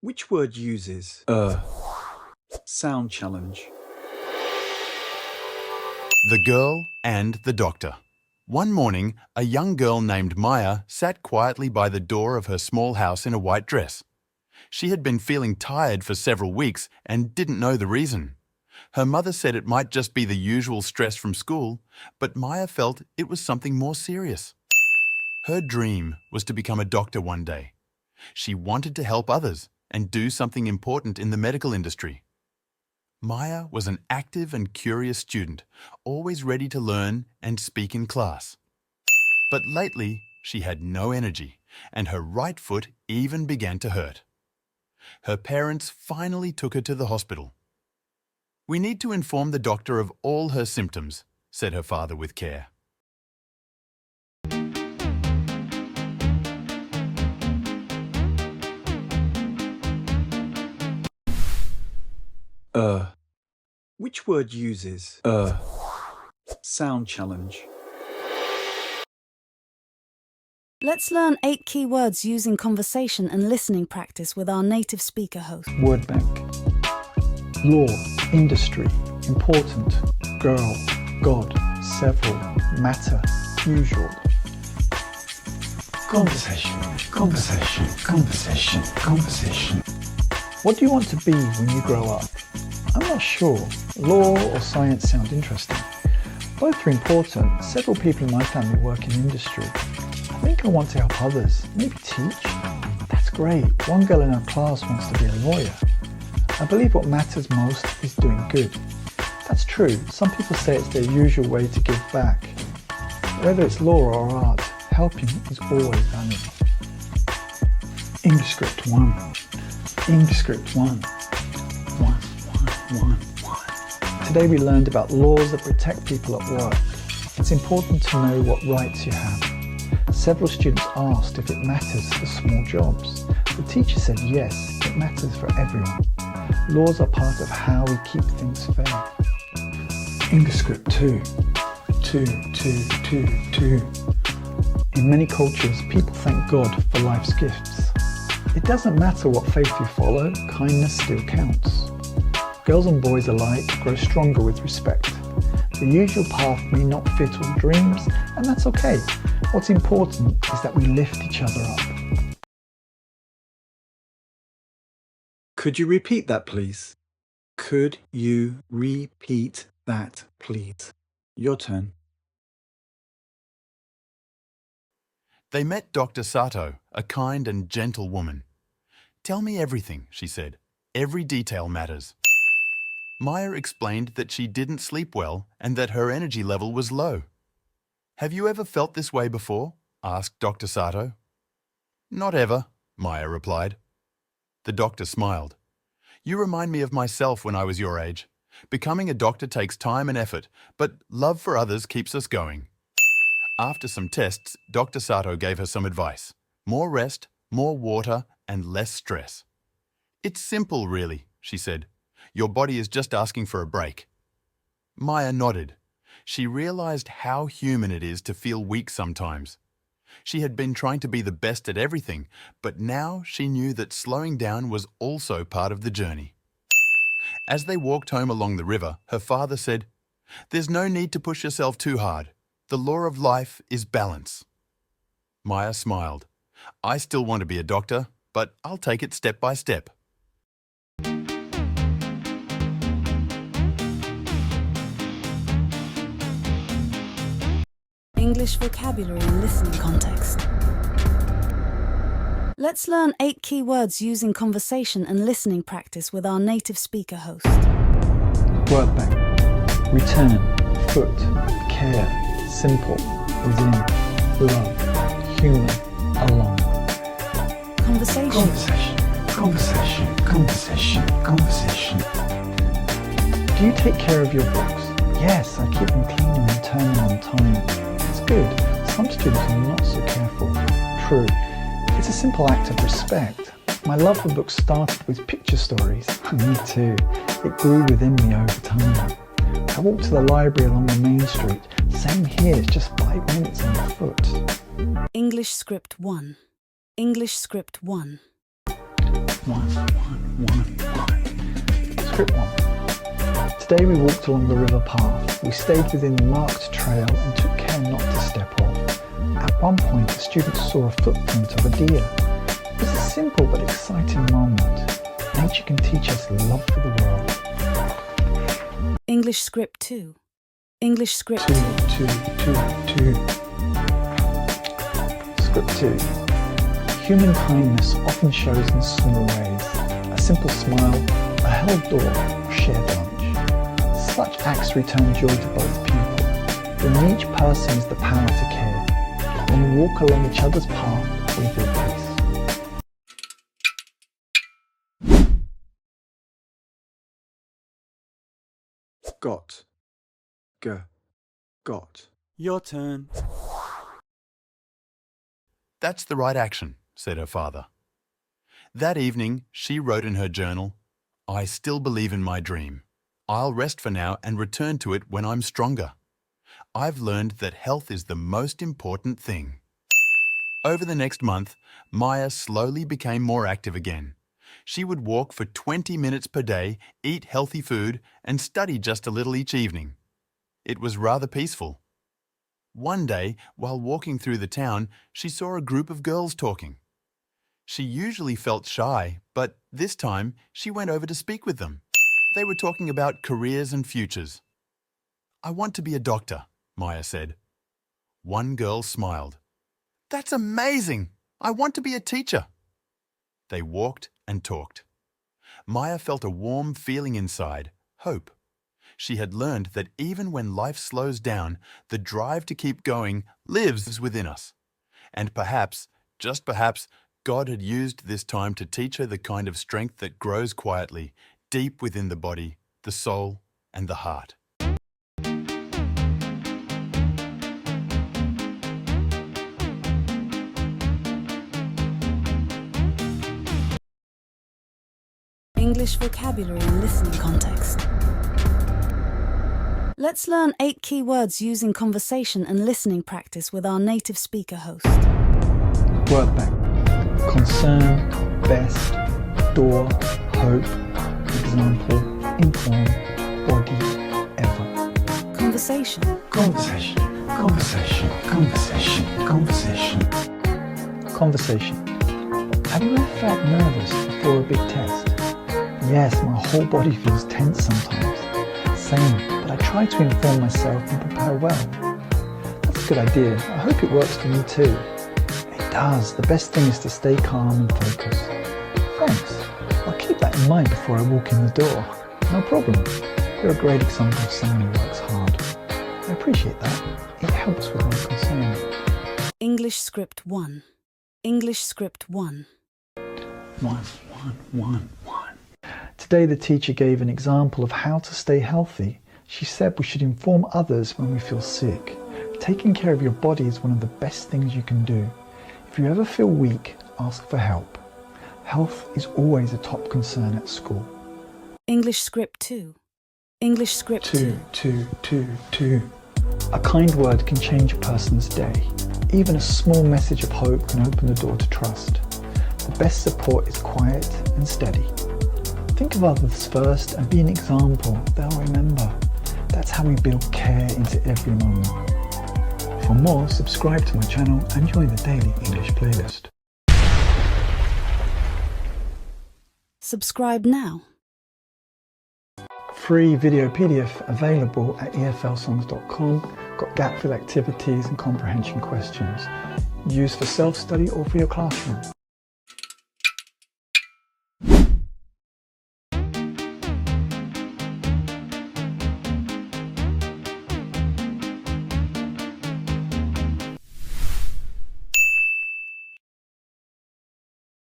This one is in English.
Which word uses sound challenge? The Girl and the Doctor. One morning, a young girl named Maya sat quietly by the door of her small house in a white dress. She had been feeling tired for several weeks and didn't know the reason. Her mother said it might just be the usual stress from school, but Maya felt it was something more serious. Her dream was to become a doctor one day. She wanted to help others and do something important in the medical industry. Maya was an active and curious student, always ready to learn and speak in class. But lately, she had no energy, and her right foot even began to hurt. Her parents finally took her to the hospital. "We need to inform the doctor of all her symptoms," said her father with care. Which word uses sound challenge? Let's learn 8 key words using conversation and listening practice with our native speaker host. Word bank. Law, industry, important, girl, God, several, matter, usual. Conversation, conversation, conversation, conversation. What do you want to be when you grow up? I'm not sure. Law or science sound interesting. Both are important. Several people in my family work in industry. I think I want to help others. Maybe teach? That's great. One girl in our class wants to be a lawyer. I believe what matters most is doing good. That's true. Some people say it's their usual way to give back. Whether it's law or art, helping is always valuable. English script 1. English script 1. 1. Today we learned about laws that protect people at work. It's important to know what rights you have. Several students asked if it matters for small jobs. The teacher said yes, it matters for everyone. Laws are part of how we keep things fair. English script 2. 2. In many cultures, people thank God for life's gifts. It doesn't matter what faith you follow, kindness still counts. Girls and boys alike grow stronger with respect. The usual path may not fit all dreams, and that's okay. What's important is that we lift each other up. Could you repeat that, please? Could you repeat that, please? Your turn. They met Dr. Sato, a kind and gentle woman. "Tell me everything," she said. "Every detail matters." Maya explained that she didn't sleep well and that her energy level was low. "Have you ever felt this way before?" asked Dr. Sato. "Not ever," Maya replied. The doctor smiled. "You remind me of myself when I was your age. Becoming a doctor takes time and effort, but love for others keeps us going." After some tests, Dr. Sato gave her some advice. More rest, more water, and less stress. "It's simple, really," she said. "Your body is just asking for a break." Maya nodded. She realized how human it is to feel weak sometimes. She had been trying to be the best at everything, but now she knew that slowing down was also part of the journey. As they walked home along the river, her father said, "There's no need to push yourself too hard. The law of life is balance." Maya smiled. "I still want to be a doctor, but I'll take it step by step." English vocabulary and listening context. Let's learn 8 key words using conversation and listening practice with our native speaker host. Word bank. Return, foot, care, simple, within, love, human, along. Conversation. Conversation, conversation, conversation, conversation. Do you take care of your books? Yes, I keep them clean and return them on time. It's good. Some students are not so careful. True. It's a simple act of respect. My love for books started with picture stories. Me too. It grew within me over time. I walk to the library along the main street. Same here, it's just 5 minutes on foot. English script 1. English script 1. 1. Script 1. Today we walked along the river path. We stayed within the marked trail and took care not to step off. At one point, the students saw a footprint of a deer. It was a simple but exciting moment. Nature can teach us love for the world. English script 2. English script 2. 2. Script 2. Human kindness often shows in small ways. A simple smile, a held door, or shared lunch. Such acts return joy to both people. When each person has the power to care. When we walk along each other's path, we build peace. Got. Got. Your turn. That's the right action, said her father. That evening, she wrote in her journal, I still believe in my dream. I'll rest for now and return to it when I'm stronger. I've learned that health is the most important thing. Over the next month, Maya slowly became more active again. She would walk for 20 minutes per day, eat healthy food, and study just a little each evening. It was rather peaceful. One day, while walking through the town, she saw a group of girls talking. She usually felt shy, but this time she went over to speak with them. They were talking about careers and futures. I want to be a doctor, Maya said. One girl smiled. That's amazing! I want to be a teacher. They walked and talked. Maya felt a warm feeling inside, hope. She had learned that even when life slows down, the drive to keep going lives within us. And perhaps, just perhaps, God had used this time to teach her the kind of strength that grows quietly, deep within the body, the soul, and the heart. English vocabulary and listening context. Let's learn 8 key words using conversation and listening practice with our native speaker host. Word bank. Concern, best, door, hope, example, inform, body, ever. Conversation. Conversation. Conversation. Have you ever felt nervous before a big test? Yes, my whole body feels tense sometimes. Same, but I try to inform myself and prepare well. That's a good idea. I hope it works for you too. It does. The best thing is to stay calm and focused. Thanks. I'll keep that in mind before I walk in the door. No problem. You're a great example of someone who works hard. I appreciate that. It helps with my concern. English script 1. English script 1. 1. Today the teacher gave an example of how to stay healthy. She said we should inform others when we feel sick. Taking care of your body is one of the best things you can do. If you ever feel weak, ask for help. Health is always a top concern at school. English script 2. English script 2. Two. A kind word can change a person's day. Even a small message of hope can open the door to trust. The best support is quiet and steady. Think of others first and be an example they'll remember. That's how we build care into every moment. For more, subscribe to my channel and join the daily English playlist. Subscribe now. Free video PDF available at eflsongs.com. Got gap fill activities and comprehension questions. Used for self-study or for your classroom.